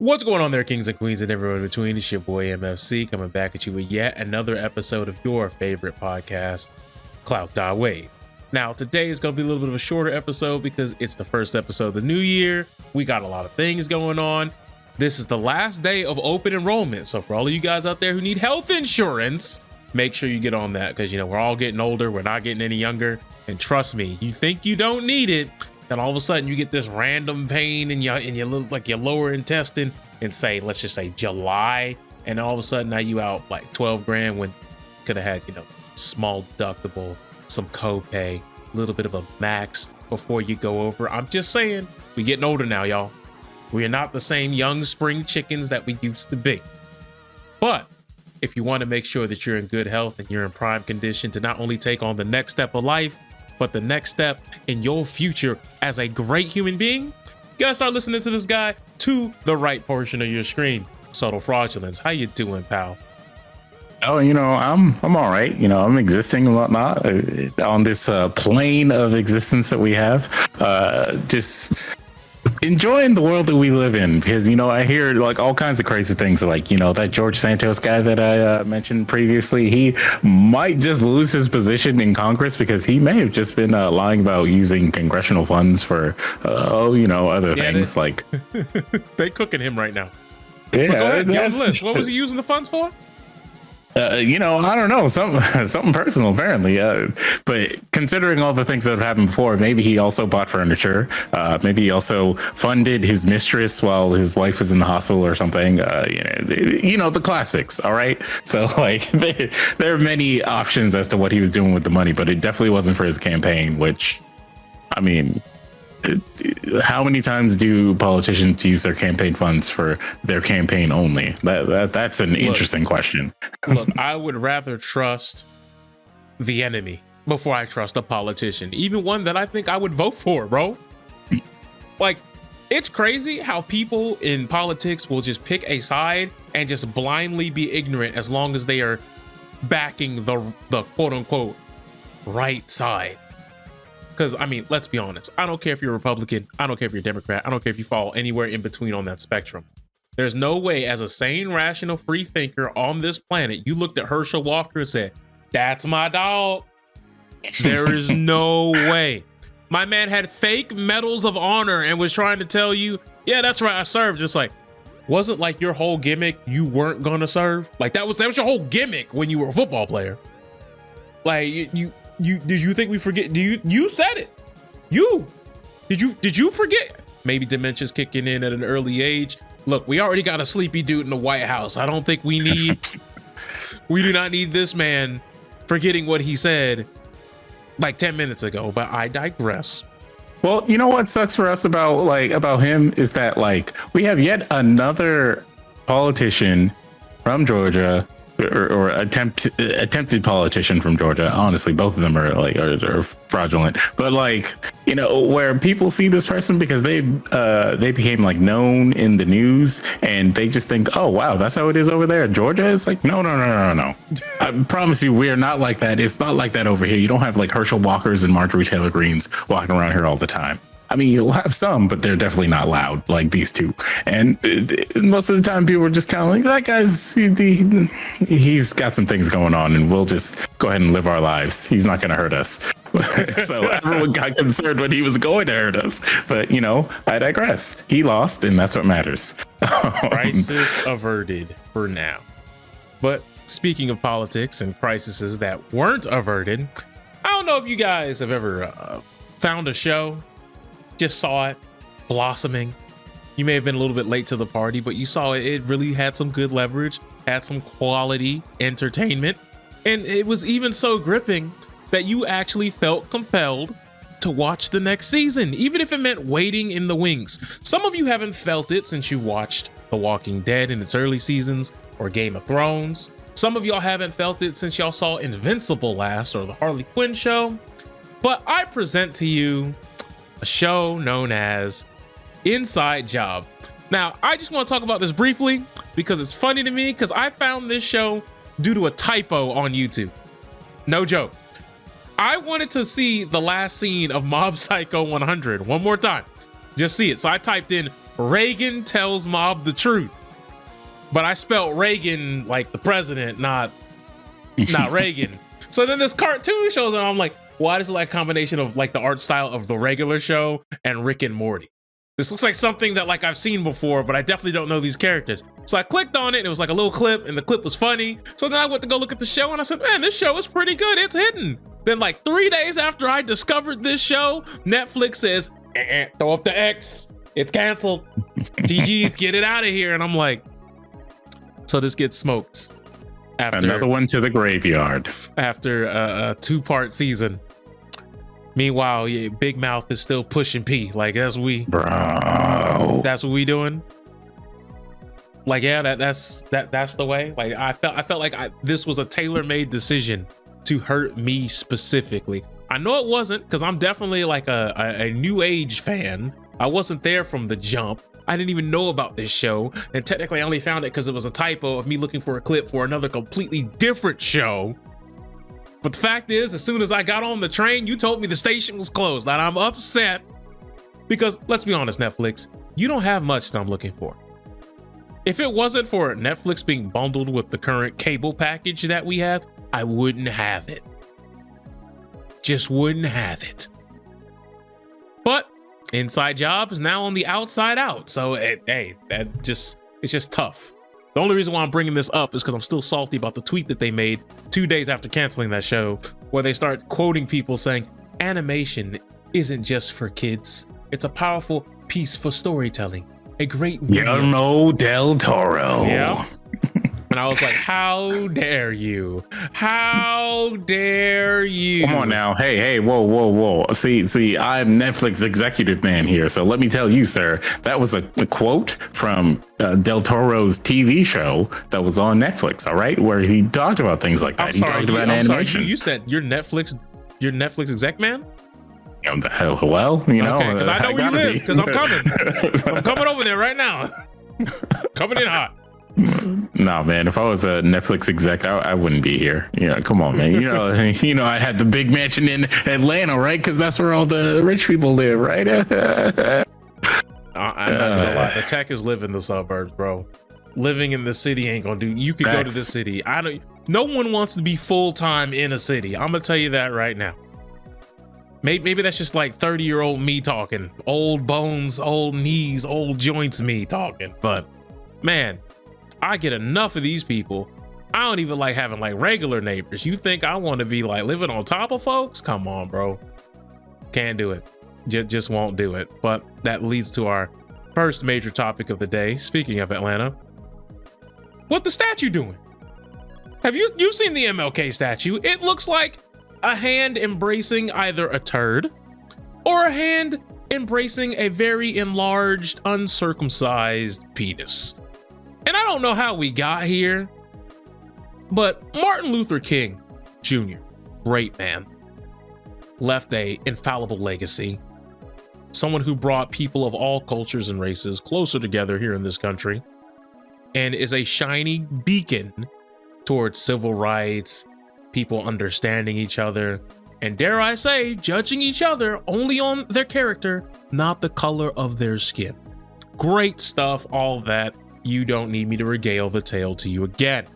What's going on there, kings and queens and everyone in between? It's your boy MFC coming back at you with yet another episode of your favorite podcast, Clout.WAV. Now, today is going to be a little bit of a shorter episode because it's the first episode of the new year. We got a lot of things going on. This is the last day of open enrollment. So for all of you guys out there who need health insurance, make sure you get on that because, you know, we're all getting older. We're not getting any younger. And trust me, you think you don't need it, then all of a sudden you get this random pain in your little, like your lower intestine in, say, let's just say July, and all of a sudden now you out like 12 grand when could have had, you know, small deductible, some copay, a little bit of a max before you go over. I'm just saying, we getting older now, y'all. We are not the same young spring chickens that we used to be. But if you want to make sure that you're in good health and you're in prime condition to not only take on the next step of life, but the next step in your future as a great human being, you gotta start listening to this guy to the right portion of your screen. Subtle Fraudulence, how you doing, pal? Oh, you know, I'm all right. You know, I'm existing and whatnot on this plane of existence that we have. Just enjoying the world that we live in, because, you know, I hear like all kinds of crazy things, like, you know, that George Santos guy that I mentioned previously, he might just lose his position in Congress because he may have just been lying about using congressional funds for you know, other things. Like they cooking him right now. Yeah, but go ahead, give him a list. What was he using the funds for? You know, I don't know, something personal apparently. But considering all the things that have happened before, maybe he also bought furniture. Maybe he also funded his mistress while his wife was in the hospital or something. You know, the classics. All right. So like there are many options as to what he was doing with the money, but it definitely wasn't for his campaign, which, I mean, how many times do politicians use their campaign funds for their campaign only? That's an interesting question. Look, I would rather trust the enemy before I trust a politician, even one that I think I would vote for, bro. Like, it's crazy how people in politics will just pick a side and just blindly be ignorant as long as they are backing the quote unquote right side. Because, I mean, let's be honest. I don't care if you're Republican. I don't care if you're Democrat. I don't care if you fall anywhere in between on that spectrum. There's no way, as a sane, rational, free thinker on this planet, you looked at Herschel Walker and said, that's my dog. There is no way. My man had fake medals of honor and was trying to tell you, yeah, that's right, I served. Just like, wasn't like your whole gimmick you weren't going to serve? Like, that was your whole gimmick when you were a football player. Like, did you think we forget? You said it. Did you forget? Maybe dementia's kicking in at an early age. Look, we already got a sleepy dude in the White House. I don't think we do not need this man forgetting what he said like 10 minutes ago, but I digress. Well, you know what sucks for us about him is that, like, we have yet another politician from Georgia, or attempted politician from Georgia. Honestly, both of them are fraudulent. But, like, you know, where people see this person because they became like known in the news, and they just think, oh wow, that's how it is over there in Georgia. It's like, no. I promise you, we are not like that. It's not like that over here. You don't have like Herschel Walkers and Marjorie Taylor Greens walking around here all the time. I mean, you'll have some, but they're definitely not loud like these two. And most of the time, people are just kind of like, that guy's, he's got some things going on, and we'll just go ahead and live our lives. He's not going to hurt us. So everyone got concerned when he was going to hurt us. But, you know, I digress. He lost, and that's what matters. Crisis averted for now. But speaking of politics and crises that weren't averted, I don't know if you guys have ever found a show, just saw it blossoming. You may have been a little bit late to the party, but you saw it. It really had some good leverage, had some quality entertainment, and it was even so gripping that you actually felt compelled to watch the next season, even if it meant waiting in the wings. Some of you haven't felt it since you watched The Walking Dead in its early seasons or Game of Thrones. Some of y'all haven't felt it since y'all saw Invincible last, or the Harley Quinn show. But I present to you a show known as Inside Job. Now, I just want to talk about this briefly because it's funny to me, because I found this show due to a typo on YouTube. No joke. I wanted to see the last scene of Mob Psycho 100 one more time. Just see it. So I typed in Reagan tells Mob the truth. But I spelled Reagan like the president, not Reagan. So then this cartoon shows up. I'm like, why is it like a combination of like the art style of the regular show and Rick and Morty? This looks like something that like I've seen before, but I definitely don't know these characters. So I clicked on it and it was like a little clip and the clip was funny. So then I went to go look at the show and I said, man, this show is pretty good. It's hidden. Then like 3 days after I discovered this show, Netflix says, throw up the X. It's canceled. GG's, get it out of here. And I'm like, so this gets smoked. After another one to the graveyard. After a 2-part season. Meanwhile, yeah, Big Mouth is still pushing P. Like that's what we doing. Like yeah, that's the way. Like I felt like this was a tailor-made decision to hurt me specifically. I know it wasn't, because I'm definitely like a new age fan. I wasn't there from the jump. I didn't even know about this show, and technically I only found it because it was a typo of me looking for a clip for another completely different show. But the fact is, as soon as I got on the train, you told me the station was closed. And I'm upset because, let's be honest, Netflix, you don't have much that I'm looking for. If it wasn't for Netflix being bundled with the current cable package that we have, I wouldn't have it. Just wouldn't have it. But Inside Job is now on the outside out. So, it's just tough. The only reason why I'm bringing this up is because I'm still salty about the tweet that they made 2 days after canceling that show, where they start quoting people saying, animation isn't just for kids. It's a powerful piece for storytelling. A great medium. Guillermo del Toro. Yeah. And I was like, how dare you? How dare you? Come on now. Hey, whoa. See, I'm Netflix executive man here. So let me tell you, sir, that was a quote from Del Toro's TV show that was on Netflix, all right? Where he talked about things like that. He talked about animation. You said you're Netflix exec man? The hell, well, you know. Okay, because I know where you live, because I'm coming. I'm coming over there right now. Coming in hot. No, man, if I was a Netflix exec, I wouldn't be here. Come on, man. I had the big mansion in Atlanta, right? Because that's where all the rich people live, right? I'm not gonna lie. The tech is living in the suburbs, bro. Living in the city ain't gonna do. You could go to the city. No one wants to be full time in a city. I'm gonna tell you that right now. Maybe that's just like 30-year-old me talking, old bones, old knees, old joints me talking. But man, I get enough of these people. I don't even like having like regular neighbors. You think I want to be like living on top of folks? Come on, bro. Can't do it. Just won't do it. But that leads to our first major topic of the day. Speaking of Atlanta, what the statue doing? Have you've seen the MLK statue? It looks like a hand embracing either a turd or a hand embracing a very enlarged, uncircumcised penis. And I don't know how we got here, but Martin Luther King Jr., great man, left a infallible legacy. Someone who brought people of all cultures and races closer together here in this country, and is a shining beacon towards civil rights, people understanding each other, and dare I say, judging each other only on their character, not the color of their skin. Great stuff, all that. You don't need me to regale the tale to you again.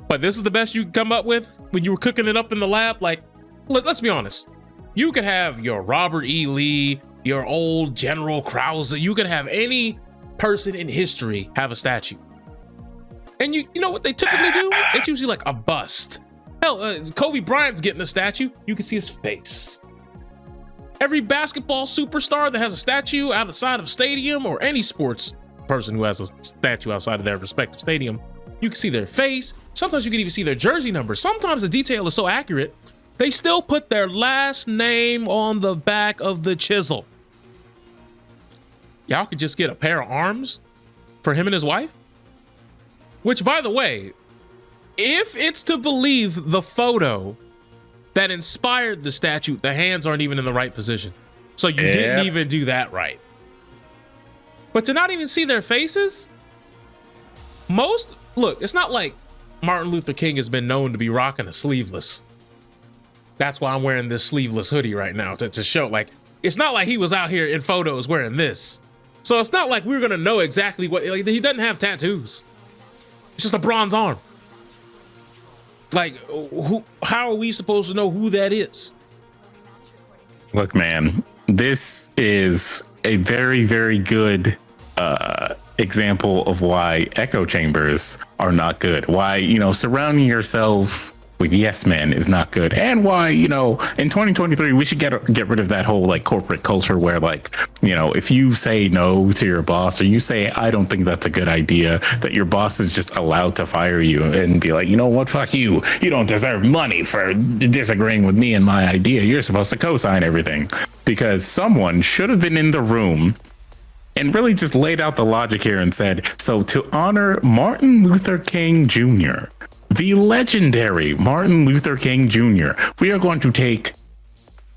But this is the best you could come up with when you were cooking it up in the lab? Like, let's be honest. You could have your Robert E. Lee, your old General Krause. You could have any person in history have a statue. And you know what they typically do? It's usually like a bust. Hell, Kobe Bryant's getting a statue. You can see his face. Every basketball superstar that has a statue outside of a stadium, or any sports person who has a statue outside of their respective stadium, you can see their face. Sometimes you can even see their jersey number. Sometimes the detail is so accurate, they still put their last name on the back of the chisel. Y'all could just get a pair of arms for him and his wife. Which, by the way, if it's to believe the photo that inspired the statue, the hands aren't even in the right position. So you didn't even do that right. But to not even see their faces, look, it's not like Martin Luther King has been known to be rocking a sleeveless. That's why I'm wearing this sleeveless hoodie right now, to show, like, it's not like he was out here in photos wearing this. So it's not like we're gonna know exactly what, like, he doesn't have tattoos. It's just a bronze arm. Like, how are we supposed to know who that is? Look, man, this is a very, very good example of why echo chambers are not good. Why, surrounding yourself with yes men is not good. And why, in 2023, we should get rid of that whole like corporate culture where like, if you say no to your boss or you say, I don't think that's a good idea, that your boss is just allowed to fire you and be like, you know what, fuck you. You don't deserve money for disagreeing with me and my idea. You're supposed to co-sign everything. Because someone should have been in the room and really just laid out the logic here and said, so to honor Martin Luther King Jr., the legendary Martin Luther King Jr., we are going to take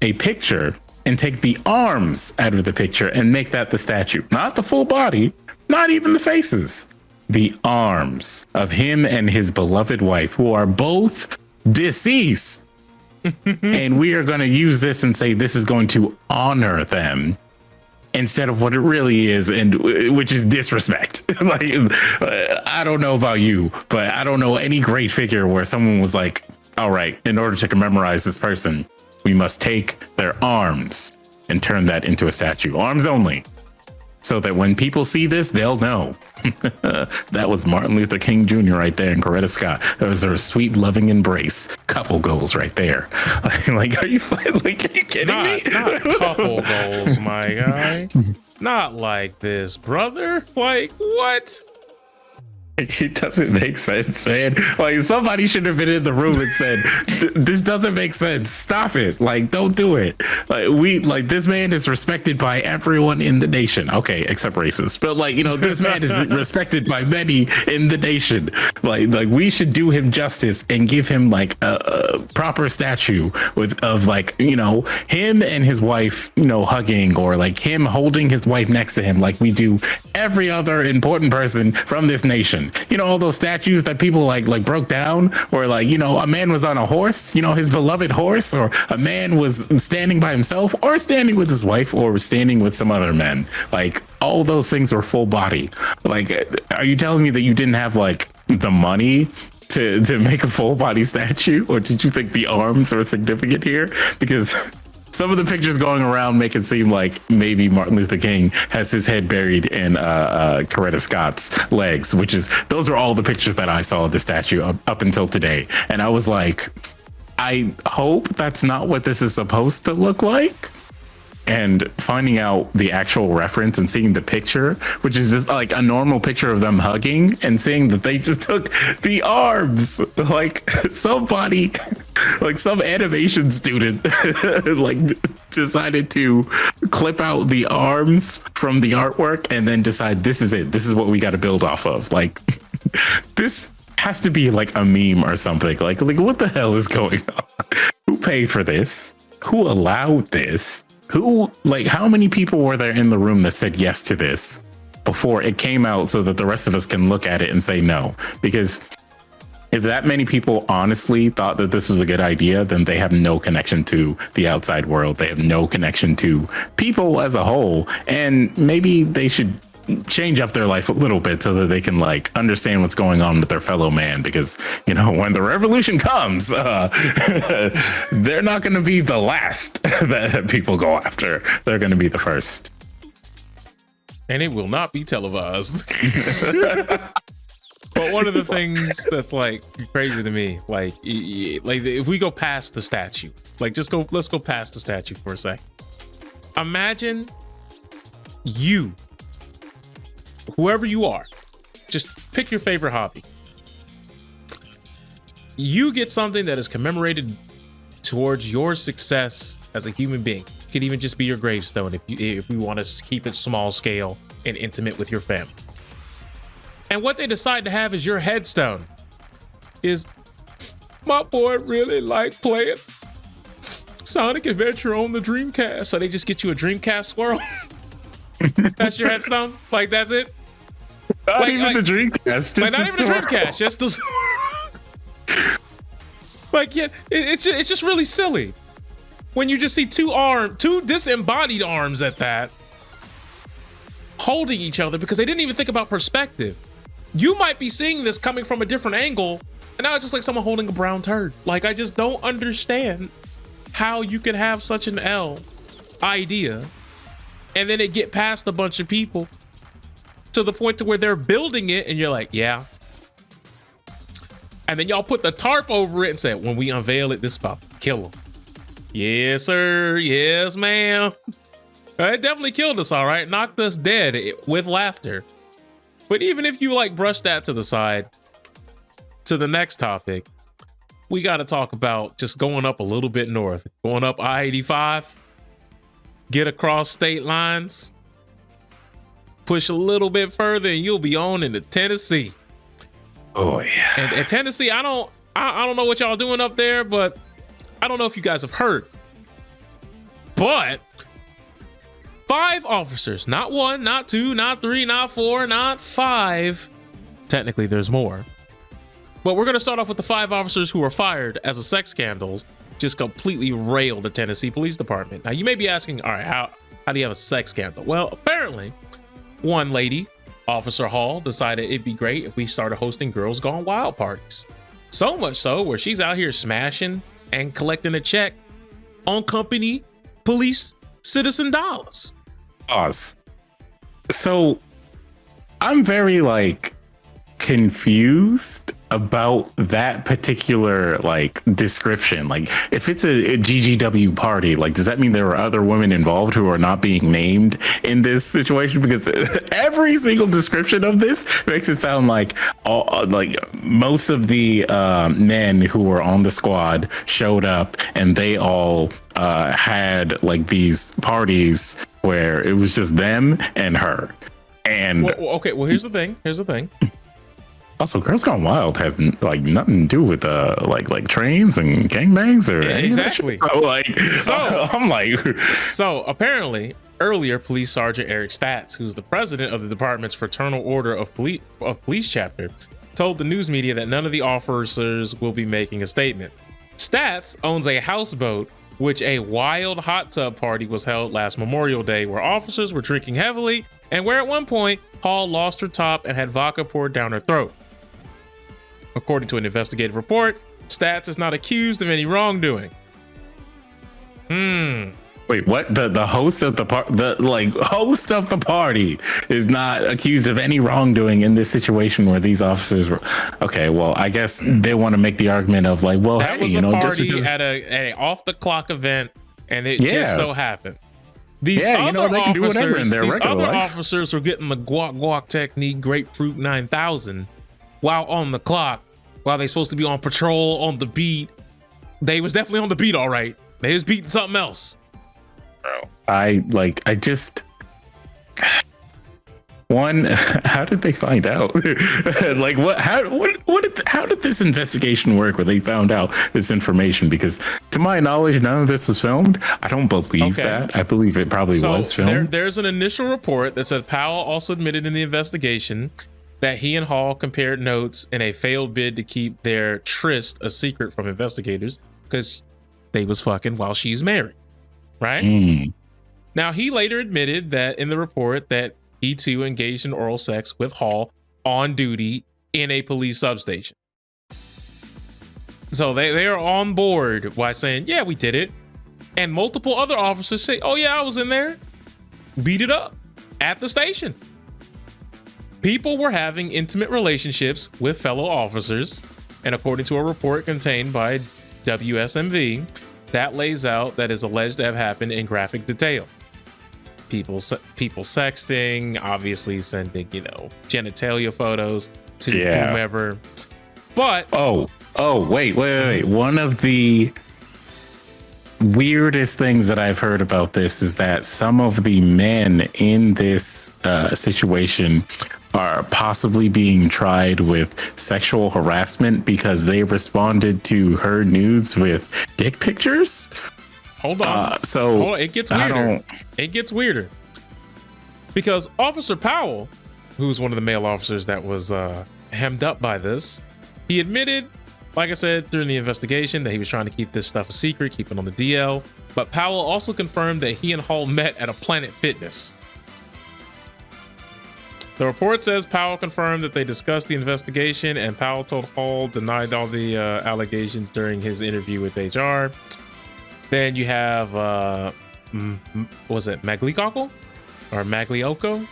a picture and take the arms out of the picture and make that the statue. Not the full body, not even the faces. The arms of him and his beloved wife, who are both deceased. And we are going to use this and say this is going to honor them instead of what it really is, and which is disrespect. Like, I don't know about you, but I don't know any great figure where someone was like, all right, in order to commemorate this person, we must take their arms and turn that into a statue. Arms only. So that when people see this, they'll know. That was Martin Luther King Jr. right there and Coretta Scott. That was their sweet, loving embrace. Couple goals right there. Like, are you kidding me? Not couple goals, my guy. Not like this, brother. Like, what? It doesn't make sense, man. Like, somebody should have been in the room and said, this doesn't make sense. Stop it. Like, don't do it. Like, this man is respected by everyone in the nation. Okay, except racists. But like, this man is respected by many in the nation. Like we should do him justice and give him like a proper statue of like, him and his wife, hugging, or like him holding his wife next to him, like we do every other important person from this nation. All those statues that people like broke down, or like, a man was on a horse, his beloved horse, or a man was standing by himself, or standing with his wife, or standing with some other men. Like, all those things were full body. Like, are you telling me that you didn't have like the money to make a full body statue, or did you think the arms were significant here? Because some of the pictures going around make it seem like maybe Martin Luther King has his head buried in Coretta Scott's legs, those are all the pictures that I saw of the statue up until today. And I was like, I hope that's not what this is supposed to look like. And finding out the actual reference and seeing the picture, which is just like a normal picture of them hugging, and seeing that they just took the arms, like somebody, like some animation student, like decided to clip out the arms from the artwork and then decide this is it. This is what we got to build off of. Like, this has to be like a meme or something. Like what the hell is going on? Who paid for this? Who allowed this? How many people were there in the room that said yes to this before it came out, so that the rest of us can look at it and say no? Because if that many people honestly thought that this was a good idea, then they have no connection to the outside world. They have no connection to people as a whole. And maybe they should change up their life a little bit so that they can like understand what's going on with their fellow man. Because, when the revolution comes, they're not going to be the last that people go after. They're going to be the first. And it will not be televised. But one of the things that's like crazy to me, like if we go past the statue, let's go past the statue for a sec. Imagine you, whoever you are, just pick your favorite hobby. You get something that is commemorated towards your success as a human being. It could even just be your gravestone if we want to keep it small scale and intimate with your family. And what they decide to have as your headstone is, my boy really liked playing Sonic Adventure on the Dreamcast. So they just get you a Dreamcast swirl. That's your headstone? Like, that's it? Not even the Dreamcast. Like, not even the Dreamcast. Just the... Like, yeah, it's just really silly. When you just see two disembodied arms at that. holding each other because they didn't even think about perspective. You might be seeing this coming from a different angle, and now it's just like someone holding a brown turd. Like, I just don't understand how you could have such an L idea and then it get past a bunch of people to the point to where they're building it and you're like, yeah. And then y'all put the tarp over it and say, when we unveil it, this is about to kill them. Yes, sir. Yes, ma'am. It definitely killed us, all right. Knocked us dead with laughter. But even if you like brush that to the side, to the next topic, we got to talk about just going up a little bit north, going up I-85, get across state lines, push a little bit further, and you'll be on into Tennessee. Oh yeah. And Tennessee, I don't know what y'all doing up there, but I don't know if you guys have heard, but 5 officers, not 1, not 2, not 3, not 4, not 5. Technically, there's more. But we're going to start off with the 5 officers who were fired as a sex scandal just completely railed the Tennessee Police Department. Now, you may be asking, all right, how do you have a sex scandal? Well, apparently, one lady, Officer Hall, decided it'd be great if we started hosting Girls Gone Wild parties. So much so where she's out here smashing and collecting a check on company police citizen dollars. Pause. So I'm very confused about that particular description. Like, if it's a GGW party, does that mean there are other women involved who are not being named in this situation? Because every single description of this makes it sound like most of the men who were on the squad showed up and they all had these parties where it was just them and her. And okay, well, here's the thing. Also, Girls Gone Wild has nothing to do with trains and gangbangs or exactly. So apparently earlier, Police Sergeant Eric Statz, who's the president of the department's Fraternal Order of Police chapter, told the news media that none of the officers will be making a statement. Statz owns a houseboat, which a wild hot tub party was held last Memorial Day, where officers were drinking heavily and where at one point Hall lost her top and had vodka poured down her throat. According to an investigative report, Statz is not accused of any wrongdoing. Wait, what? The host of the host of the party is not accused of any wrongdoing in this situation where these officers were. Okay, well, I guess they want to make the argument of that hey, was you know, a just party because at a off the clock event, and it just so happened. These other officers were getting the guac technique, grapefruit 9000, while on the clock, while they supposed to be on patrol on the beat. They was definitely on the beat, all right. They was beating something else. I just one. How did they find out? How did this investigation work where they found out this information? Because to my knowledge, none of this was filmed. I don't believe that. I believe it probably was filmed. There's an initial report that said Powell also admitted in the investigation that he and Hall compared notes in a failed bid to keep their tryst a secret from investigators because they was fucking while she's married, right? Now, he later admitted that in the report that he too engaged in oral sex with Hall on duty in a police substation. So they are on board by saying, yeah, we did it. And multiple other officers say, oh yeah, I was in there. Beat it up at the station. People were having intimate relationships with fellow officers. And according to a report contained by WSMV, that lays out that is alleged to have happened in graphic detail. People sexting, obviously sending, genitalia photos to whomever. But wait. One of the weirdest things that I've heard about this is that some of the men in this situation are possibly being tried with sexual harassment because they responded to her nudes with dick pictures. Hold on. It gets weirder. It gets weirder because Officer Powell, who's one of the male officers that was hemmed up by this, he admitted, like I said, during the investigation, that he was trying to keep this stuff a secret, keep it on the DL. But Powell also confirmed that he and Hall met at a Planet Fitness. The report says Powell confirmed that they discussed the investigation, and Powell told Hall denied all the allegations during his interview with HR. Then you have, was it Magliocco or Magliocco?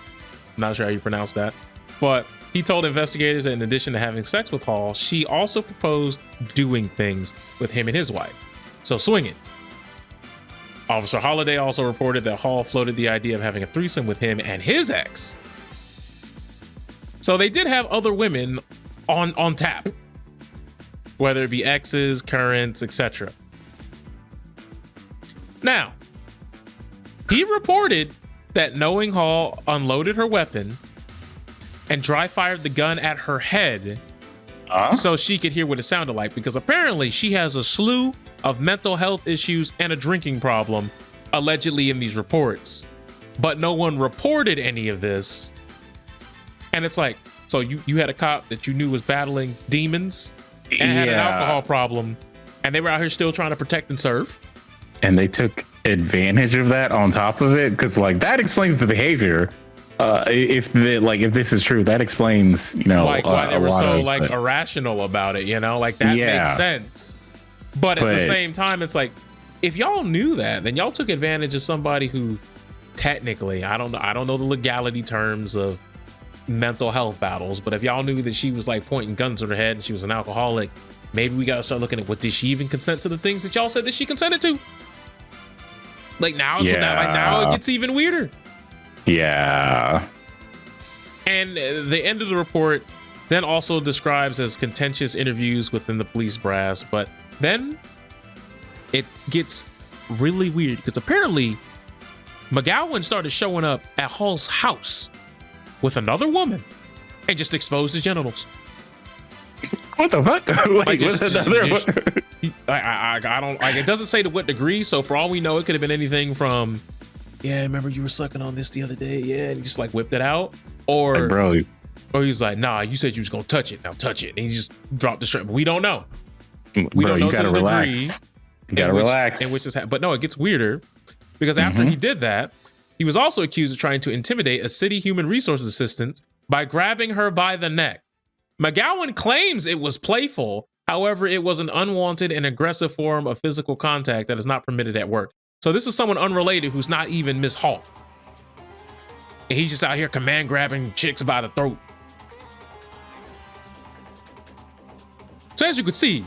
Not sure how you pronounce that, but he told investigators that in addition to having sex with Hall, she also proposed doing things with him and his wife. So swinging. Officer Holliday also reported that Hall floated the idea of having a threesome with him and his ex. So they did have other women on tap, whether it be exes, currents, etc. Now, he reported that knowing Hall unloaded her weapon and dry fired the gun at her head so she could hear what it sounded like, because apparently she has a slew of mental health issues and a drinking problem allegedly in these reports, but no one reported any of this. And it's like, so you had a cop that you knew was battling demons and had an alcohol problem, and they were out here still trying to protect and serve, and they took advantage of that on top of it, because like that explains the behavior. If this is true, that explains, like why they were so irrational about it, like that makes sense. But at the same time, it's like, if y'all knew that, then y'all took advantage of somebody who technically, I don't know the legality terms of mental health battles, but if y'all knew that she was like pointing guns at her head and she was an alcoholic, maybe we gotta start looking at, what did she even consent to the things that y'all said that she consented to? Like now, now it gets even weirder. Yeah. And the end of the report then also describes as contentious interviews within the police brass, but then it gets really weird because apparently McGowan started showing up at Hall's house with another woman and just exposed his genitals. What the fuck? Like, I don't like, it doesn't say to what degree, so for all we know, it could have been anything from, yeah, remember you were sucking on this the other day, yeah, and he just like whipped it out, or like, bro, or he's like, nah, you said you was gonna touch it, now touch it, and he just dropped the strap. We don't know. We don't know, you gotta relax. You gotta relax. In which this but no, it gets weirder because after he did that, he was also accused of trying to intimidate a city human resources assistant by grabbing her by the neck. McGowan claims it was playful. However, it was an unwanted and aggressive form of physical contact that is not permitted at work. So this is someone unrelated who's not even Miss Hall. And he's just out here command grabbing chicks by the throat. So as you can see,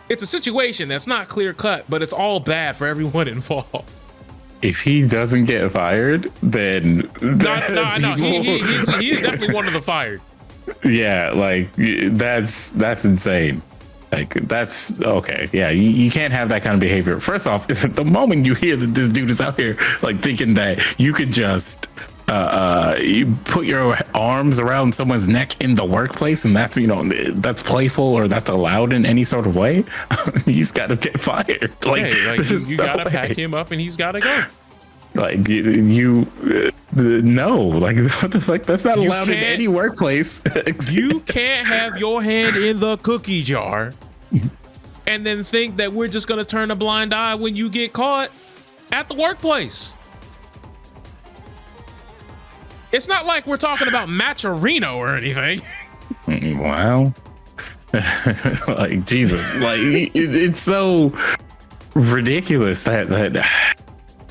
it's a situation that's not clear cut, but it's all bad for everyone involved. If he doesn't get fired, then no, he is definitely one of the fired. Yeah, like that's insane. Like that's okay. Yeah, you can't have that kind of behavior. First off, the moment you hear that this dude is out here like thinking that you could just you put your arms around someone's neck in the workplace and that's that's playful or that's allowed in any sort of way, he's got to get fired. Like, you gotta pack him up and he's gotta go. Like you no, like what the fuck? That's not allowed in any workplace. You can't have your hand in the cookie jar and then think that we're just gonna turn a blind eye when you get caught at the workplace. It's not like we're talking about Matcherino or anything. Wow. Like Jesus, like it's so ridiculous that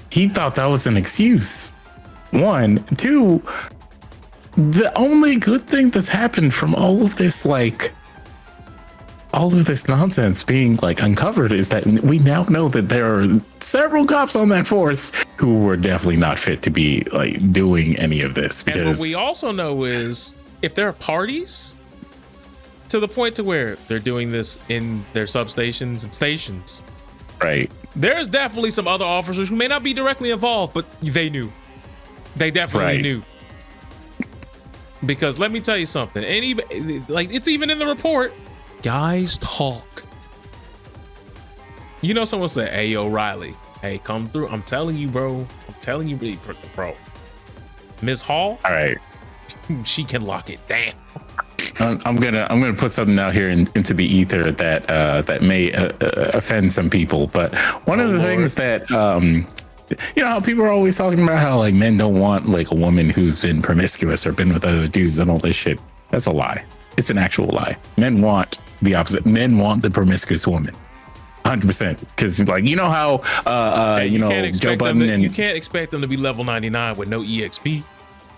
he thought that was an excuse. One, two, the only good thing that's happened from all of this nonsense being like uncovered is that we now know that there are several cops on that force who were definitely not fit to be like doing any of this. Because, and what we also know is if there are parties to the point to where they're doing this in their substations and stations, right? There's definitely some other officers who may not be directly involved, but they knew. They definitely knew. Because let me tell you something. Like it's even in the report. Guys talk. Someone said, "Hey, yo, Riley, hey, come through." I'm telling you, bro. I'm telling you, bro. Ms. Hall, all right, she can lock it down. I'm gonna put something out here into the ether that may offend some people. But one of the things that you know how people are always talking about how like men don't want like a woman who's been promiscuous or been with other dudes and all this shit. That's a lie. It's an actual lie. Men want the opposite. Men want the promiscuous woman. 100%. Because like you know how you know Joe Budden and you can't expect them to be level 99 with no EXP.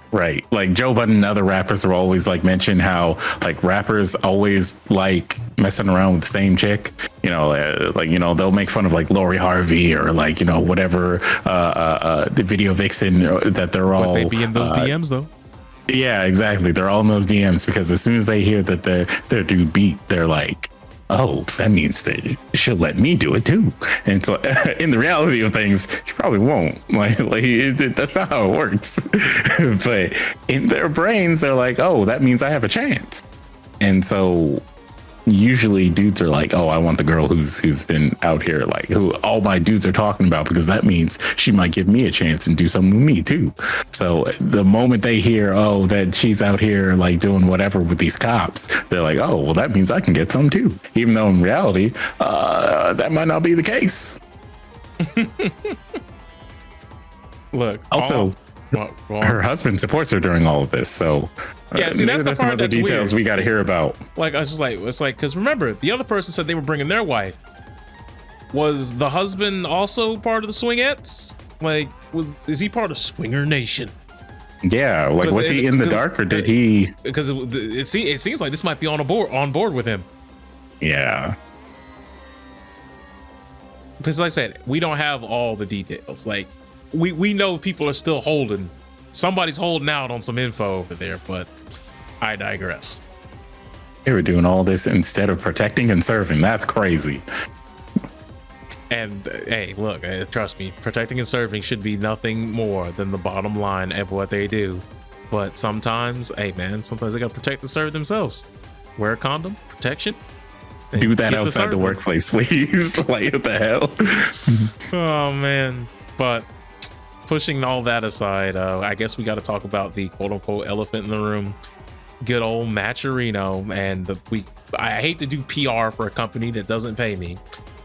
Right. Like Joe Budden and other rappers are always like mention how like rappers always like messing around with the same chick. You know, like, you know, they'll make fun of like Lori Harvey or like, you know, whatever the video vixen that they're all. But they be in those DMs though. Yeah, exactly. They're all in those DMs because as soon as they hear that their dude beat, they're like, oh, that means that she'll let me do it too. And so in the reality of things, she probably won't. That's not how it works. But in their brains, they're like, oh, that means I have a chance. And so usually dudes are like, oh, I want the girl who's been out here, like who all my dudes are talking about, because that means she might give me a chance and do something with me too. So the moment they hear, oh, that she's out here like doing whatever with these cops, they're like, oh, well, that means I can get some too. Even though in reality, that might not be the case. Look, also, her husband supports her during all of this, so yeah, see, that's the some part other that's details weird. We got to hear about. Like, I was just like, it's like, because remember, the other person said they were bringing their wife. Was the husband also part of the swingettes? Like, is he part of Swinger Nation? Yeah, like was he in the dark or did he? Because it seems like this might be on board with him. Yeah. Because like I said, we don't have all the details. Like, we know people are still holding. Somebody's holding out on some info over there, but I digress. They were doing all this instead of protecting and serving. That's crazy. And hey, look, trust me, protecting and serving should be nothing more than the bottom line of what they do. But sometimes, hey man, sometimes they gotta protect and serve themselves. Wear a condom, protection. Do that outside the workplace, please. Like, what the hell? Oh man. But pushing all that aside, I guess we got to talk about the quote-unquote elephant in the room, good old Matcherino. And I hate to do PR for a company that doesn't pay me,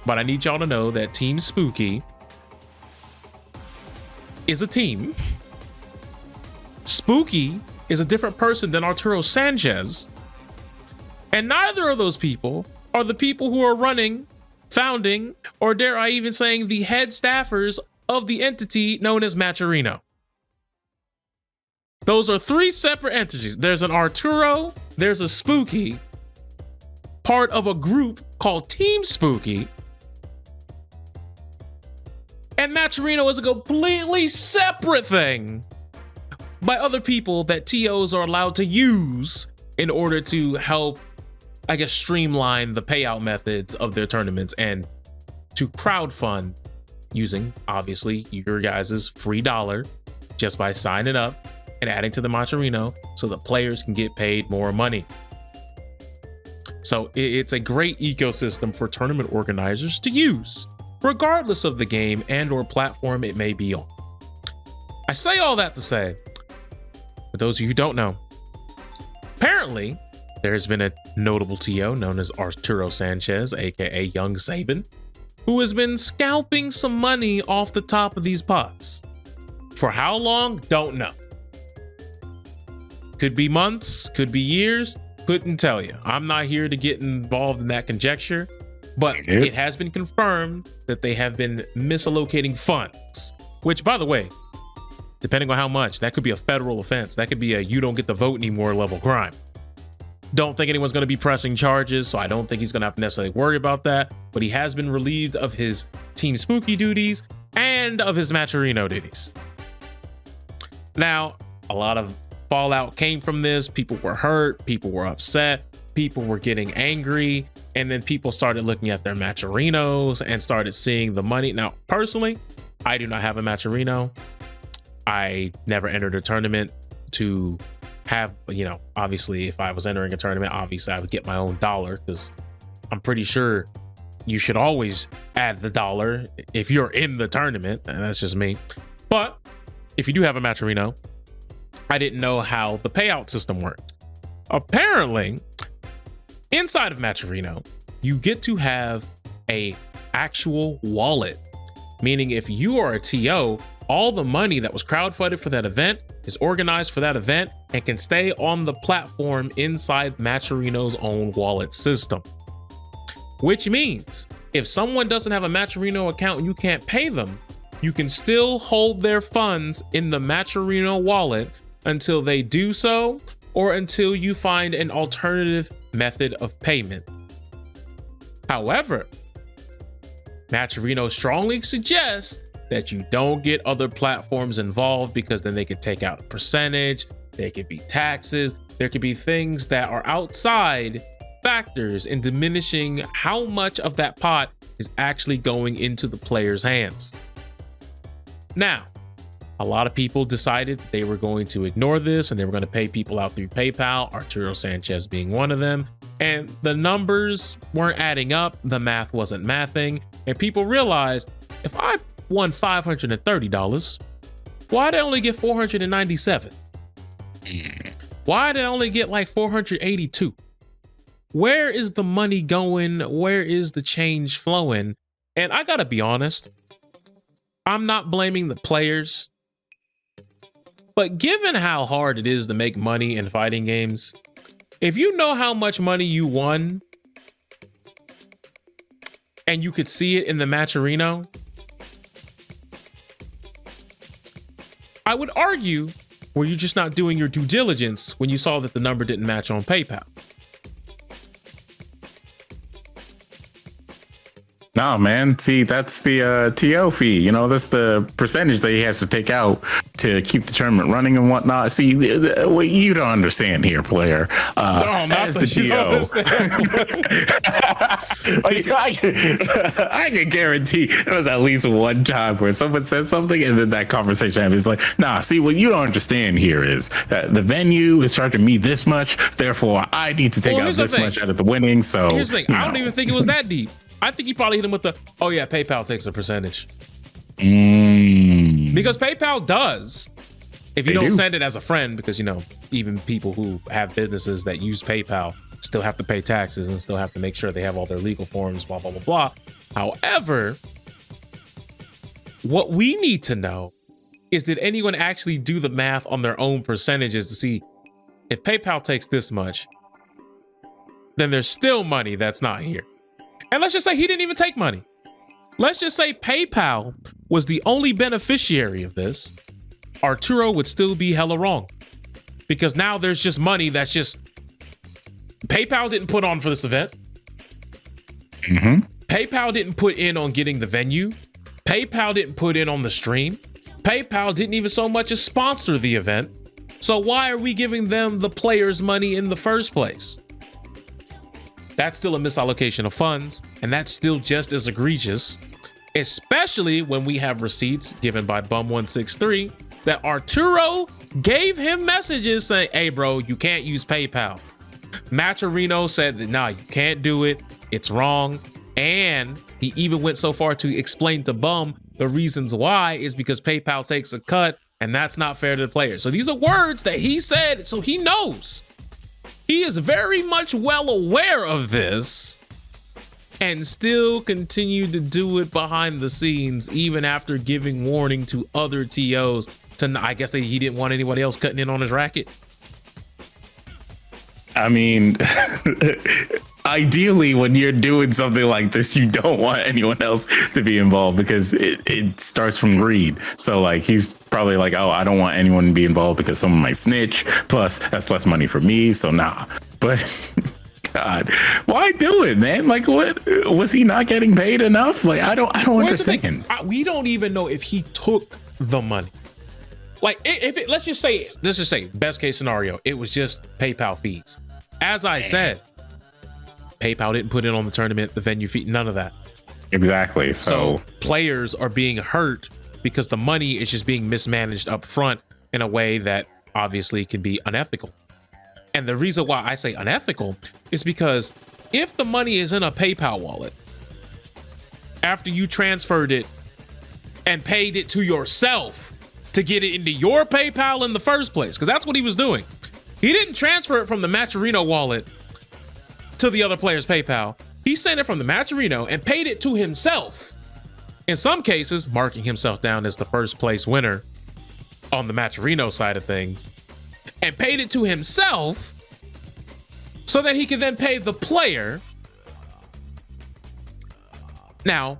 but I need y'all to know that Team Spooky is a team. Spooky is a different person than Arturo Sanchez, and neither of those people are the people who are running, founding, or dare I even saying the head staffers of the entity known as Matcherino. Those are three separate entities. There's an Arturo, there's a Spooky, part of a group called Team Spooky, and Matcherino is a completely separate thing by other people that TOs are allowed to use in order to help, I guess, streamline the payout methods of their tournaments and to crowdfund using, obviously, your guys' free dollar just by signing up and adding to the Matcherino so the players can get paid more money. So it's a great ecosystem for tournament organizers to use, regardless of the game and or platform it may be on. I say all that to say, for those of you who don't know, apparently there has been a notable TO known as Arturo Sanchez, aka Young Saban, who has been scalping some money off the top of these pots. For how long? Don't know. Could be months, could be years, couldn't tell you. I'm not here to get involved in that conjecture, but it has been confirmed that they have been misallocating funds, which, by the way, depending on how much, that could be a federal offense. That could be a you don't get the vote anymore level crime. Don't think anyone's going to be pressing charges, so I don't think he's going to have to necessarily worry about that. But he has been relieved of his Team Spooky duties and of his Matcherino duties. Now, a lot of fallout came from this. People were hurt. People were upset. People were getting angry. And then people started looking at their Matcherinos and started seeing the money. Now, personally, I do not have a Matcherino. I never entered a tournament to have, you know, obviously if I was entering a tournament, obviously I would get my own dollar, because I'm pretty sure you should always add the dollar if you're in the tournament, and that's just me. But if you do have a Matcherino, I didn't know how the payout system worked. Apparently, inside of Matcherino, you get to have a actual wallet meaning if you are a TO, all the money that was crowdfunded for that event is organized for that event and can stay on the platform inside Matcherino's own wallet system. Which means if someone doesn't have a Matcherino account and you can't pay them, you can still hold their funds in the Matcherino wallet until they do so, or until you find an alternative method of payment. However, Matcherino strongly suggests that you don't get other platforms involved, because then they could take out a percentage, there could be taxes, there could be things that are outside factors in diminishing how much of that pot is actually going into the player's hands. Now, a lot of people decided they were going to ignore this and they were going to pay people out through PayPal, Arturo Sanchez being one of them. And the numbers weren't adding up, the math wasn't mathing, and people realized, if I won $530, why did I only get 497? Why did I only get like 482? Where is the money going? Where is the change flowing? And I gotta be honest, I'm not blaming the players, but given how hard it is to make money in fighting games, if you know how much money you won and you could see it in the Matcherino, I would argue, were you just not doing your due diligence when you saw that the number didn't match on PayPal? No, man. See, that's the TO fee. You know, that's the percentage that he has to take out to keep the tournament running and whatnot. See, what you don't understand here, player. No, not as the TO, I can guarantee there was at least one time where someone said something and then that conversation is like, nah, see, what you don't understand here is that the venue is charging me this much, therefore I need to take out this much out of the winnings. So here's the thing. I don't even think it was that deep. I think he probably hit him with the, oh yeah, PayPal takes a percentage. Because PayPal does. If you don't send it as a friend, because, you know, even people who have businesses that use PayPal still have to pay taxes and still have to make sure they have all their legal forms, blah, blah, blah, blah. However, what we need to know is, did anyone actually do the math on their own percentages to see if PayPal takes this much, then there's still money that's not here. And let's just say he didn't even take money. Let's just say PayPal was the only beneficiary of this. Arturo would still be hella wrong, because now there's just money that's just PayPal didn't put on for this event. PayPal didn't put in on getting the venue. PayPal didn't put in on the stream. PayPal didn't even so much as sponsor the event. So why are we giving them the players' money in the first place? That's still a misallocation of funds, and that's still just as egregious, especially when we have receipts given by Bum163 that Arturo gave him messages saying, hey bro, you can't use PayPal. Matcherino said that, nah, you can't do it, it's wrong. And he even went so far to explain to Bum the reasons why is because PayPal takes a cut and that's not fair to the players. So these are words that he said, so he knows. He is very much well aware of this and still continued to do it behind the scenes, even after giving warning to other TOs. I guess he didn't want anybody else cutting in on his racket. I mean, ideally, when you're doing something like this, you don't want anyone else to be involved, because it starts from greed. So like, he's probably like, oh, I don't want anyone to be involved because someone might snitch. Plus, that's less money for me. So nah. But God, why do it, man? Like, what was he not getting paid enough? Like, I don't understand. We don't even know if he took the money. Like, if it, let's just say best case scenario, it was just PayPal fees. As I said, PayPal didn't put in on the tournament, the venue fee, none of that. Exactly. So players are being hurt because the money is just being mismanaged up front in a way that obviously can be unethical. And the reason why I say unethical is because if the money is in a PayPal wallet, after you transferred it and paid it to yourself to get it into your PayPal in the first place, because that's what he was doing. He didn't transfer it from the Matcherino wallet to the other player's PayPal. He sent it from the Matcherino and paid it to himself In some cases, marking himself down as the first place winner on the Matcherino side of things, and paid it to himself so that he could then pay the player. Now,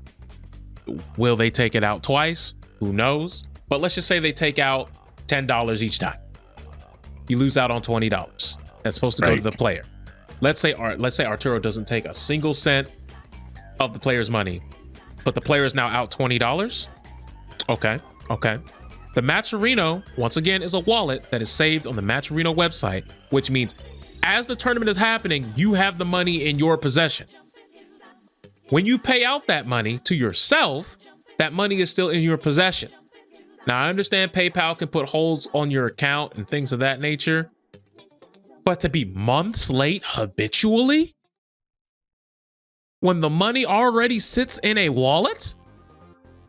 will they take it out twice? Who knows? But let's just say they take out $10 each time. You lose out on $20. That's supposed to go to the player. Let's say Arturo doesn't take a single cent of the player's money, but the player is now out $20. Okay. The Matcherino, once again, is a wallet that is saved on the Matcherino website, which means as the tournament is happening, you have the money in your possession. When you pay out that money to yourself, that money is still in your possession. Now, I understand PayPal can put holds on your account and things of that nature, but to be months late habitually, when the money already sits in a wallet?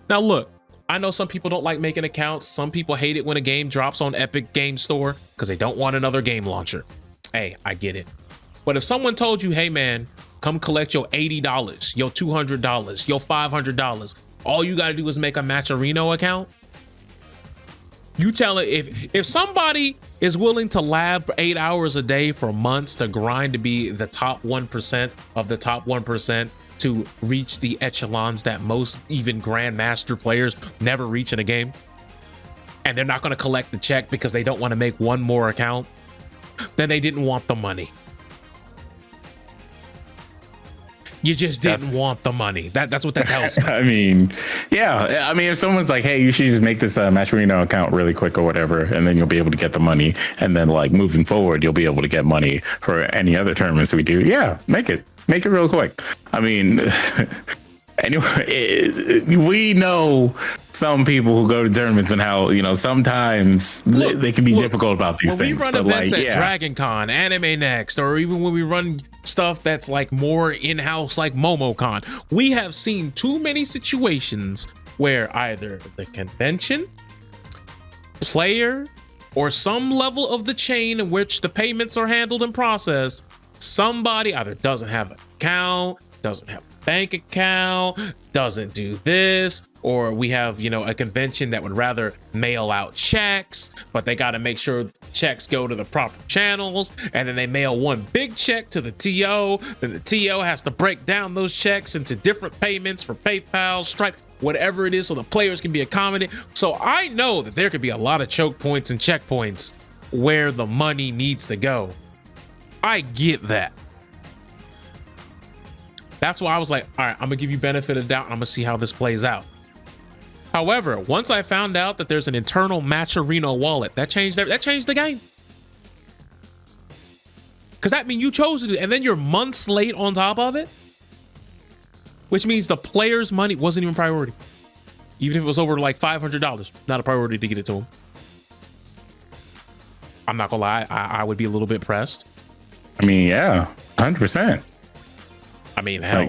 Now, look, I know some people don't like making accounts. Some people hate it when a game drops on Epic Game Store because they don't want another game launcher. Hey, I get it. But if someone told you, hey, man, come collect your $80, your $200, your $500, all you got to do is make a Matcherino account. You tell it, if somebody is willing to lab 8 hours a day for months to grind to be the top 1% of the top 1% to reach the echelons that most even grandmaster players never reach in a game, and they're not going to collect the check because they don't want to make one more account, then they didn't want the money. You just didn't want the money. That's what that tells me. I mean, yeah. I mean, if someone's like, hey, you should just make this Matcherino account really quick or whatever, and then you'll be able to get the money. And then like moving forward, you'll be able to get money for any other tournaments we do. Yeah, make it real quick. I mean, anyway, we know some people who go to tournaments and how, you know, sometimes they can be difficult about these things. When we run events at Dragon Con, Anime Next, or even when we run stuff that's like more in-house like MomoCon, we have seen too many situations where either the convention, player, or some level of the chain in which the payments are handled and processed, somebody either doesn't have an account, doesn't have a bank account, doesn't do this, or we have, you know, a convention that would rather mail out checks, but they got to make sure checks go to the proper channels, and then they mail one big check to the TO, then the TO has to break down those checks into different payments for PayPal, Stripe, whatever it is, so the players can be accommodated. So I know that there could be a lot of choke points and checkpoints where the money needs to go. I get that. That's why I was like, all right, I'm gonna give you benefit of the doubt. I'm gonna see how this plays out. However, once I found out that there's an internal Matcherino wallet, that changed the game. Because that means you chose to do it, and then you're months late on top of it, which means the player's money wasn't even priority. Even if it was over like $500, not a priority to get it to him. I'm not gonna lie, I would be a little bit pressed. I mean, yeah, 100%. I mean, hell.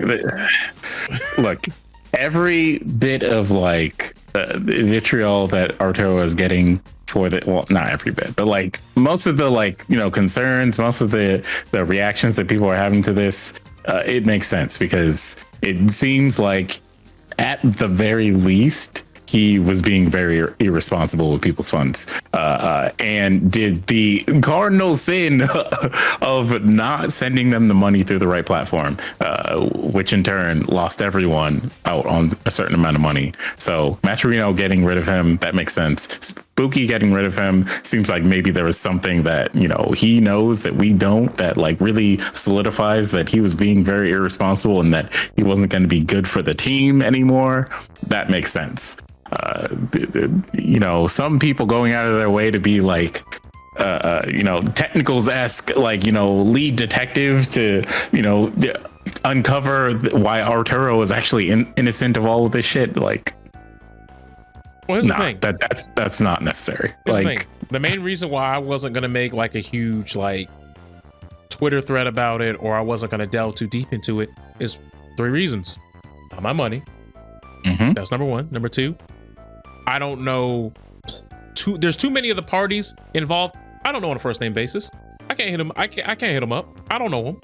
Look, every bit of like vitriol that Arturo is getting for the, well, not every bit, but like most of the like, you know, concerns, most of the reactions that people are having to this, it makes sense because it seems like at the very least he was being very irresponsible with people's funds, and did the cardinal sin of not sending them the money through the right platform, which in turn lost everyone out on a certain amount of money. So Matcherino getting rid of him, that makes sense. Spooky getting rid of him seems like maybe there was something that, you know, he knows that we don't, that like really solidifies that he was being very irresponsible and that he wasn't going to be good for the team anymore. That makes sense. You know, some people going out of their way to be like, you know, technicals-esque, like, you know, lead detective to, you know, uncover why Arturo is actually innocent of all of this shit. Like, well, here's the thing. That's not necessary. Here's like, the thing. The main reason why I wasn't gonna make like a huge like Twitter thread about it, or I wasn't gonna delve too deep into it, is 3 reasons. Not my money. Mm-hmm. That's number 1. Number 2, I don't know. There's too many of the parties involved. I don't know on a first name basis. I can't hit him. I can't hit him up. I don't know him.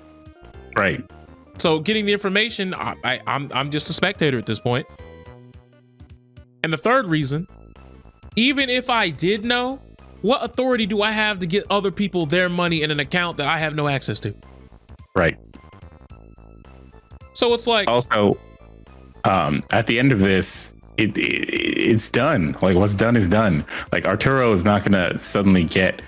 Right. So getting the information, I'm just a spectator at this point. And the third reason, even if I did know, what authority do I have to get other people their money in an account that I have no access to? Right. So it's like, also, at the end of this, it's done. Like, what's done is done. Like, Arturo is not gonna suddenly get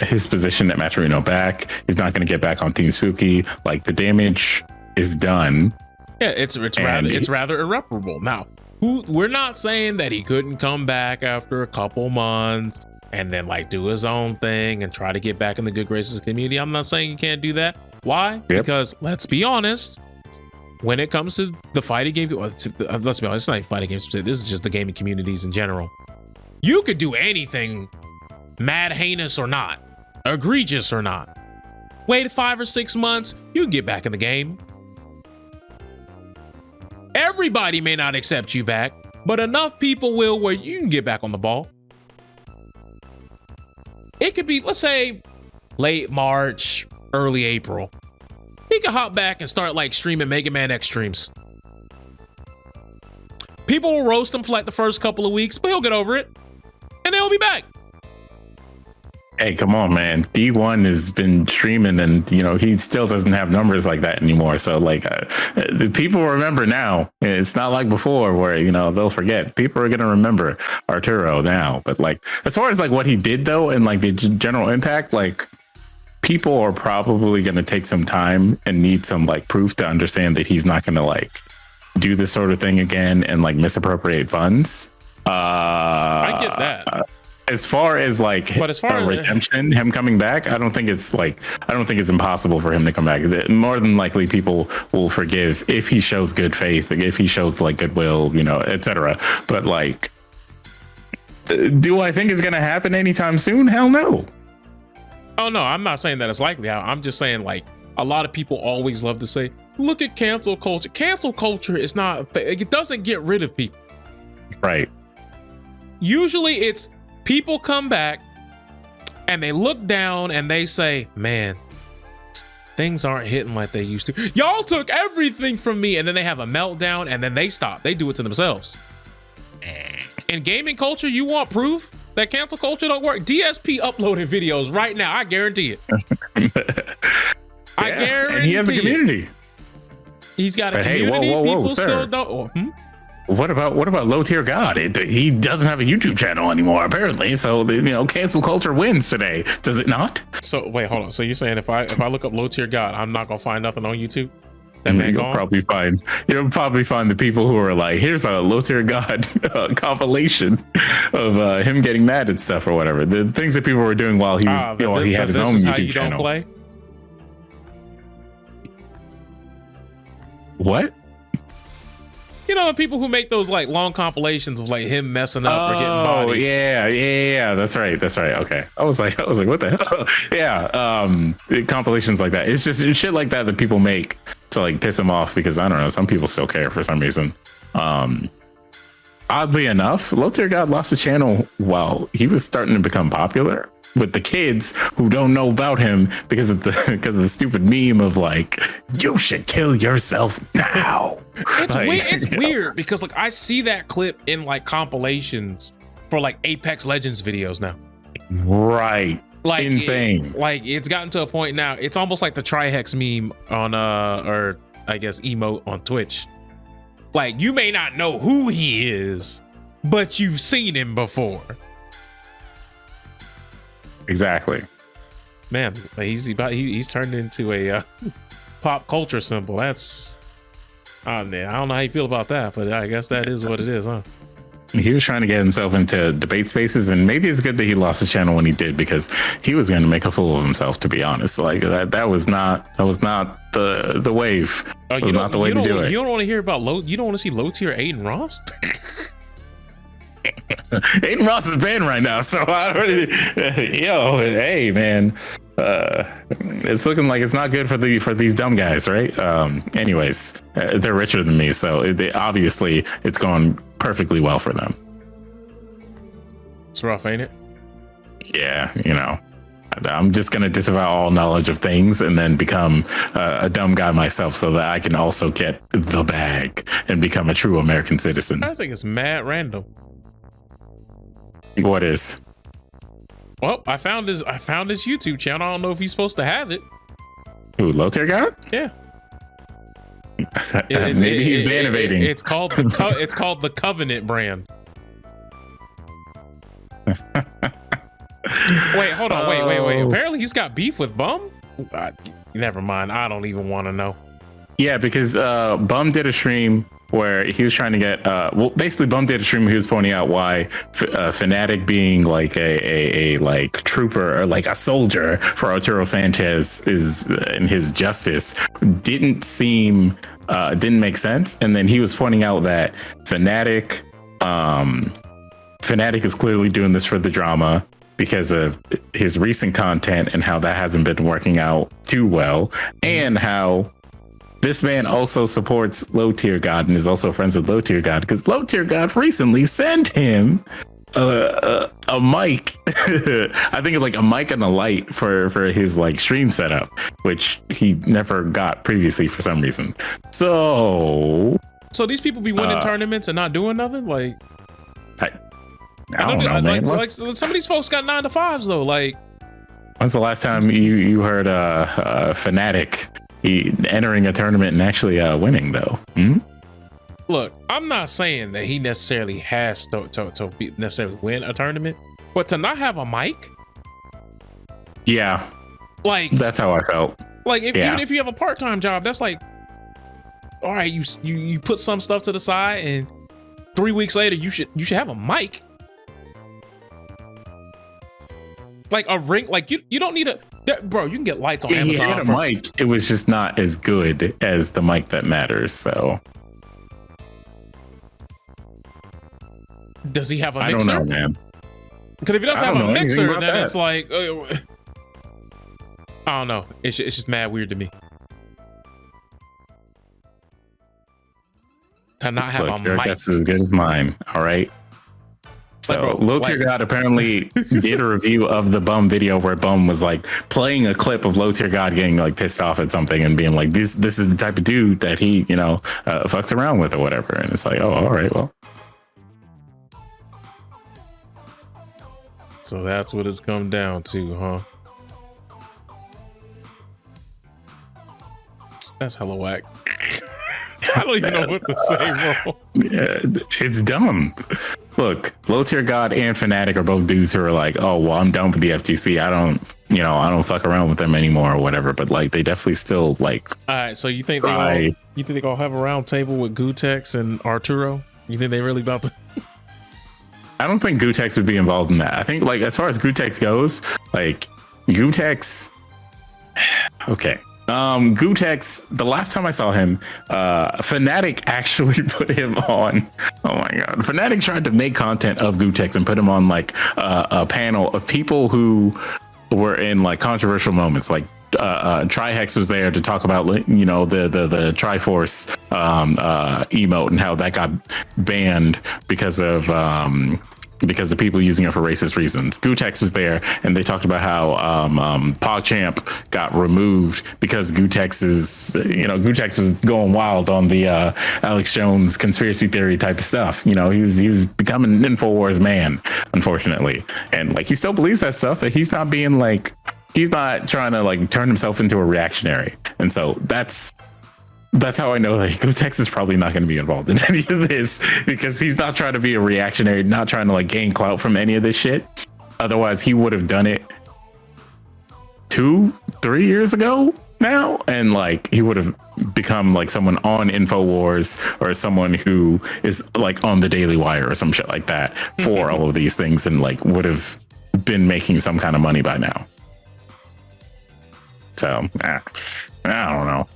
his position at Matcherino back. He's not gonna get back on Team Spooky. Like, the damage is done. yeah, it's rather irreparable. Now, we're not saying that he couldn't come back after a couple months and then like do his own thing and try to get back in the good graces of the community. I'm not saying you can't do that. Why? Yep. Because let's be honest, when it comes to the fighting game, let's be honest, it's not fighting games. This is just the gaming communities in general. You could do anything, mad heinous or not, egregious or not. Wait 5 or 6 months, you can get back in the game. Everybody may not accept you back, but enough people will where you can get back on the ball. It could be, let's say, late March, early April. He can hop back and start like streaming Mega Man X streams. People will roast him for like the first couple of weeks, but he'll get over it. And then he'll be back. Hey, come on, man. D1 has been streaming and, you know, he still doesn't have numbers like that anymore. So, like, the people remember now. It's not like before where, you know, they'll forget. People are going to remember Arturo now. But, like, as far as, like, what he did, though, and, like, the general impact, like, people are probably going to take some time and need some, like, proof to understand that he's not going to, like, do this sort of thing again and, like, misappropriate funds. I get that. As far as like, but as far as redemption, him coming back, I don't think it's impossible for him to come back. More than likely, people will forgive if he shows good faith, if he shows like goodwill, you know, etc. But like, do I think it's gonna happen anytime soon? Hell no. Oh no, I'm not saying that it's likely. I'm just saying like a lot of people always love to say, look at cancel culture. Cancel culture is not, it doesn't get rid of people. Right. Usually it's people come back and they look down and they say, man, things aren't hitting like they used to. Y'all took everything from me. And then they have a meltdown and then they stop. They do it to themselves. In gaming culture, you want proof that cancel culture don't work? DSP uploaded videos right now. I guarantee it. I guarantee and he has a community. He's got a community. Hey, whoa, people sir. still don't. What about low tier God? He doesn't have a YouTube channel anymore, apparently. So you know, cancel culture wins today, does it not? So wait, hold on. So you're saying if I look up low tier God, I'm not gonna find nothing on YouTube? That man you'll gone? You'll probably find the people who are like, here's a low tier God compilation of him getting mad at stuff or whatever. The things that people were doing while he was he had his own YouTube channel. Don't play? What? You know, the people who make those like long compilations of like him messing up or getting body. Oh yeah, that's right. Okay, I was like, what the hell? Yeah, compilations like that. It's just shit like that people make to like piss him off because I don't know. Some people still care for some reason. Oddly enough, Low Tier God lost a channel while he was starting to become popular with the kids who don't know about him because of the stupid meme of like, you should kill yourself now. It's weird because like I see that clip in like compilations for like Apex Legends videos now. Right. Like insane. It's gotten to a point now. It's almost like the Trihex meme on or I guess emote on Twitch. Like you may not know who he is, but you've seen him before. Exactly. Man, he's turned into a pop culture symbol. That's I don't know how you feel about that, but I guess that is what it is, huh? He was trying to get himself into debate spaces, and maybe it's good that he lost his channel when he did because he was going to make a fool of himself. To be honest, like that was not the wave. It was not the way to do it. You don't want to hear about you don't want to see low tier Aiden Ross. Aiden Ross is banned right now, so I don't really, hey man, it's looking like it's not good for these dumb guys, right? Anyways, they're richer than me, so obviously it's going perfectly well for them. It's rough, ain't it? Yeah, you know, I'm just gonna disavow all knowledge of things and then become a dumb guy myself, so that I can also get the bag and become a true American citizen. I think it's mad random. What is? Well, I found his YouTube channel. I don't know if he's supposed to have it. Who, Low Tier God? Yeah. Maybe he's innovating. It's called the Covenant brand. Wait, hold on. Wait. Apparently he's got beef with Bum? Never mind. I don't even want to know. Yeah, because Bum did a stream where he was trying to get basically Bum did a stream where he was pointing out why Fnatic being like a like trooper or like a soldier for Arturo Sanchez is in his justice didn't make sense. And then he was pointing out that Fnatic is clearly doing this for the drama because of his recent content and how that hasn't been working out too well, and how this man also supports Low Tier God and is also friends with Low Tier God because Low Tier God recently sent him a mic. I think it's like a mic and a light for his like stream setup, which he never got previously for some reason. So these people be winning tournaments and not doing nothing? Like I don't know, man. Like some of these folks got 9 to 5s though. Like, when's the last time you heard Fnatic entering a tournament and actually winning though? Look, I'm not saying that he necessarily has to necessarily win a tournament, but to not have a mic, yeah, like that's how I felt. Like even if you have a part-time job, that's like, all right, you put some stuff to the side, and 3 weeks later you should have a mic. Like a ring, like you don't need bro. You can get lights on Amazon. He had a mic. It was just not as good as the mic that matters. So, does he have a mixer? I don't know, man. Because if he doesn't have a mixer, then it's like, I don't know. It's just mad weird to me to not have a your mic. guess is as good as mine. All right. So Low Tier God apparently did a review of the Bum video where Bum was like playing a clip of Low Tier God getting like pissed off at something and being like, this is the type of dude that he, fucks around with or whatever. And it's like, oh, all right, well. So that's what it's come down to, huh? That's hella whack. I don't even know what to say, bro. Yeah, it's dumb. Look, Low Tier God and Fnatic are both dudes who are like, oh, well, I'm done with the FGC. I don't fuck around with them anymore or whatever. But like, they definitely still like. All right, so you think they're gonna have a round table with Gutex and Arturo? You think they really about to? I don't think Gutex would be involved in that. I think like as far as Gutex goes, like Gutex. Okay. Gutex, the last time I saw him, Fnatic actually put him on. Oh my god. Fnatic tried to make content of Gutex and put him on like a panel of people who were in like controversial moments. Like Trihex was there to talk about, the Triforce emote and how that got banned because of people using it for racist reasons. Gutex was there, and they talked about how PogChamp got removed because Gutex was going wild on the Alex Jones conspiracy theory type of stuff. He was becoming an InfoWars man, unfortunately, and like he still believes that stuff, but he's not trying to like turn himself into a reactionary, and so that's how I know that Gutex is probably not going to be involved in any of this, because he's not trying to be a reactionary, not trying to like gain clout from any of this shit. Otherwise, he would have done it 2-3 years ago now, and like he would have become like someone on InfoWars or someone who is like on the Daily Wire or some shit like that for all of these things, and like would have been making some kind of money by now. So I don't know.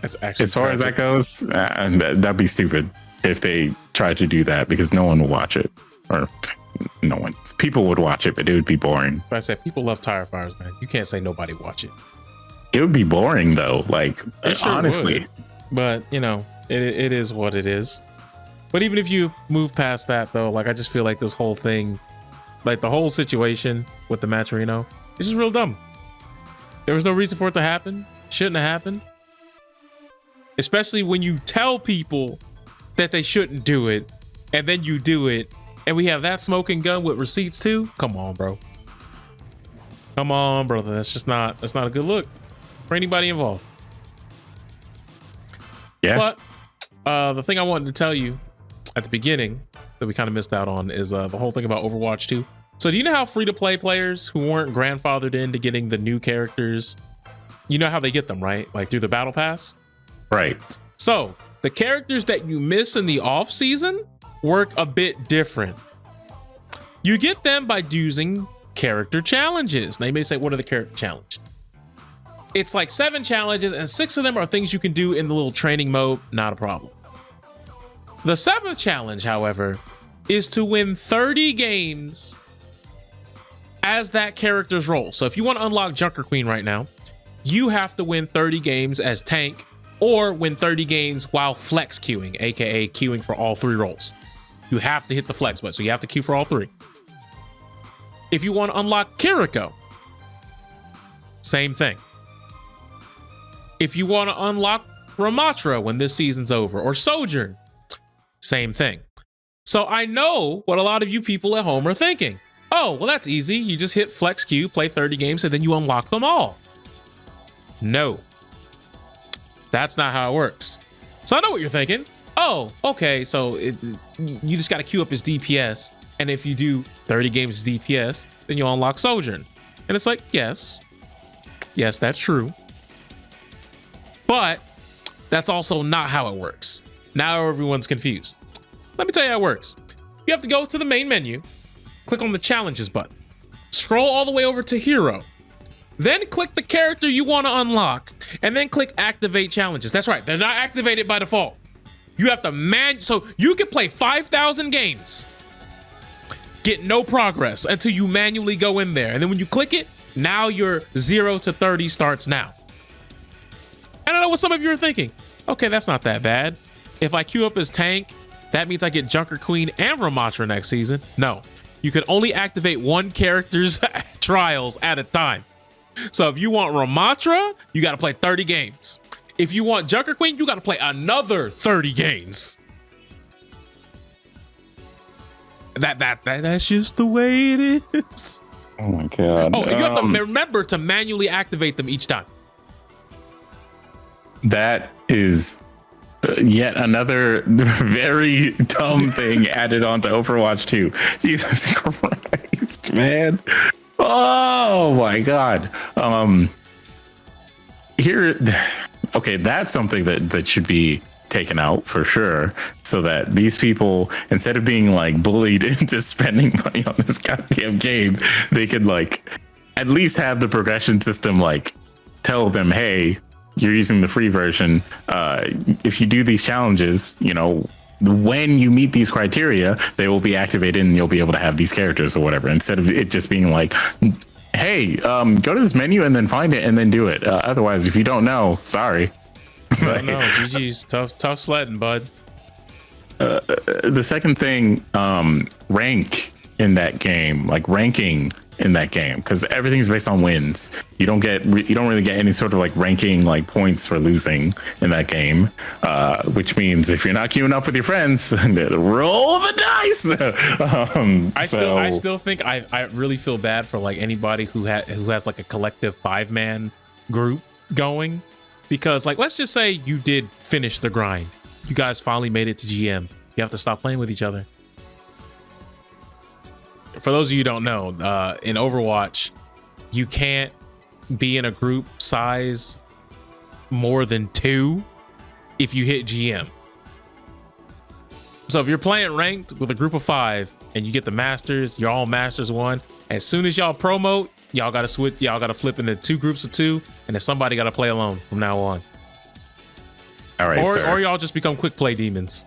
As far as that goes, that'd be stupid if they tried to do that, because no one will watch it, or people would watch it, but it would be boring. But I said people love tire fires, man. You can't say nobody watch it. It would be boring though, like sure honestly. Would. But it is what it is. But even if you move past that, though, like I just feel like this whole thing, like the whole situation with the Matcherino, it's just real dumb. There was no reason for it to happen. Shouldn't have happened. Especially when you tell people that they shouldn't do it, and then you do it, and we have that smoking gun with receipts too. Come on, bro. Come on, brother. That's not a good look for anybody involved. Yeah. But the thing I wanted to tell you at the beginning that we kind of missed out on is the whole thing about Overwatch 2. So do you know how free-to-play players who weren't grandfathered into getting the new characters, you know how they get them, right? Like through the battle pass? Right. So the characters that you miss in the off season work a bit different. You get them by using character challenges. Now you may say, what are the character challenges? It's like 7 challenges and 6 of them are things you can do in the little training mode. Not a problem. The 7th challenge, however, is to win 30 games as that character's role. So if you want to unlock Junker Queen right now, you have to win 30 games as tank or win 30 games while flex queuing, aka queuing for all 3 roles. You have to hit the flex button, so you have to queue for all 3. If you want to unlock Kiriko, same thing. If you want to unlock Ramatra when this season's over, or Sojourn, same thing. So I know what a lot of you people at home are thinking. Oh, well, that's easy. You just hit flex queue, play 30 games, and then you unlock them all. No, that's not how it works. So I know what you're thinking. Oh, okay. So you just got to queue up as DPS. And if you do 30 games as DPS, then you'll unlock Sojourn. And it's like, yes, that's true. But that's also not how it works. Now everyone's confused. Let me tell you how it works. You have to go to the main menu, click on the challenges button, scroll all the way over to hero, then click the character you want to unlock, and then click activate challenges. That's right, they're not activated by default. You have to so you can play 5,000 games, get no progress until you manually go in there. And then when you click it, now your 0 to 30 starts now. And I know what some of you are thinking. Okay, that's not that bad. If I queue up as tank, that means I get Junker Queen and Ramatra next season. No, you can only activate one character's trials at a time. So if you want Ramatra, you got to play 30 games. If you want Junker Queen, you got to play another 30 games. That's just the way it is. Oh my God. Oh, and you have to remember to manually activate them each time. That is yet another very dumb thing added on to Overwatch 2. Jesus Christ, man. Oh my God. Okay, that's something that should be taken out for sure, so that these people, instead of being like bullied into spending money on this goddamn game, they could like at least have the progression system like tell them, hey, you're using the free version. If you do these challenges, you know, when you meet these criteria, they will be activated and you'll be able to have these characters or whatever, instead of it just being like, hey, go to this menu and then find it and then do it. Otherwise, if you don't know, sorry. I know, GG's tough sledding, bud. The second thing, rank in that game, like ranking in that game, because everything's based on wins. You don't really get any sort of like ranking, like points for losing in that game, which means if you're not queuing up with your friends, roll the dice. I still think I really feel bad for like anybody who has like a collective 5-man group going, because like, let's just say you did finish the grind, you guys finally made it to GM, you have to stop playing with each other. For those of you who don't know, in Overwatch, you can't be in a group size more than 2 if you hit GM. So if you're playing ranked with a group of 5 and you get the Masters, you're all Masters 1. As soon as y'all promote, y'all gotta switch, y'all gotta flip into 2 groups of 2, and then somebody gotta play alone from now on. All right, or y'all just become quick play demons.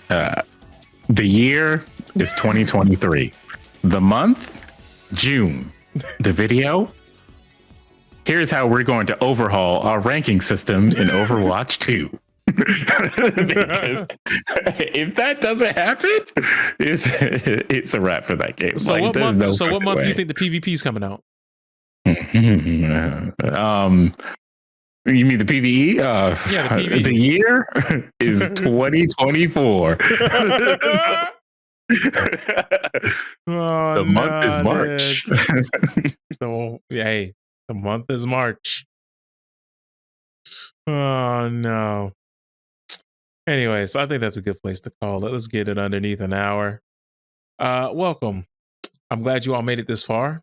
The year is 2023. The month, June. The video, here's how we're going to overhaul our ranking system in Overwatch 2. Because if that doesn't happen, it's a wrap for that game. So like, what month? No so what month way. do you think the PvP is coming out? You mean the PvE? Yeah, the PvE. The year is 2024. The month is March. So, hey, the month is March. Oh no. Anyways, I think that's a good place to call it. Let's get it underneath an hour. Welcome. I'm glad you all made it this far.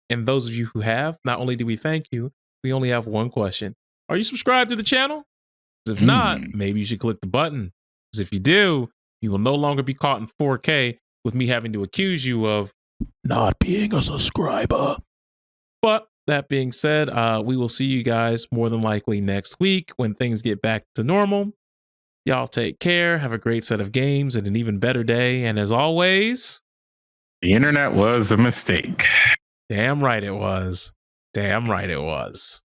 And those of you who have, not only do we thank you, we only have one question. Are you subscribed to the channel? If not, maybe you should click the button. Because if you do, you will no longer be caught in 4K with me having to accuse you of not being a subscriber. But that being said, we will see you guys more than likely next week when things get back to normal. Y'all take care. Have a great set of games and an even better day. And as always, the internet was a mistake. Damn right it was. Damn right it was.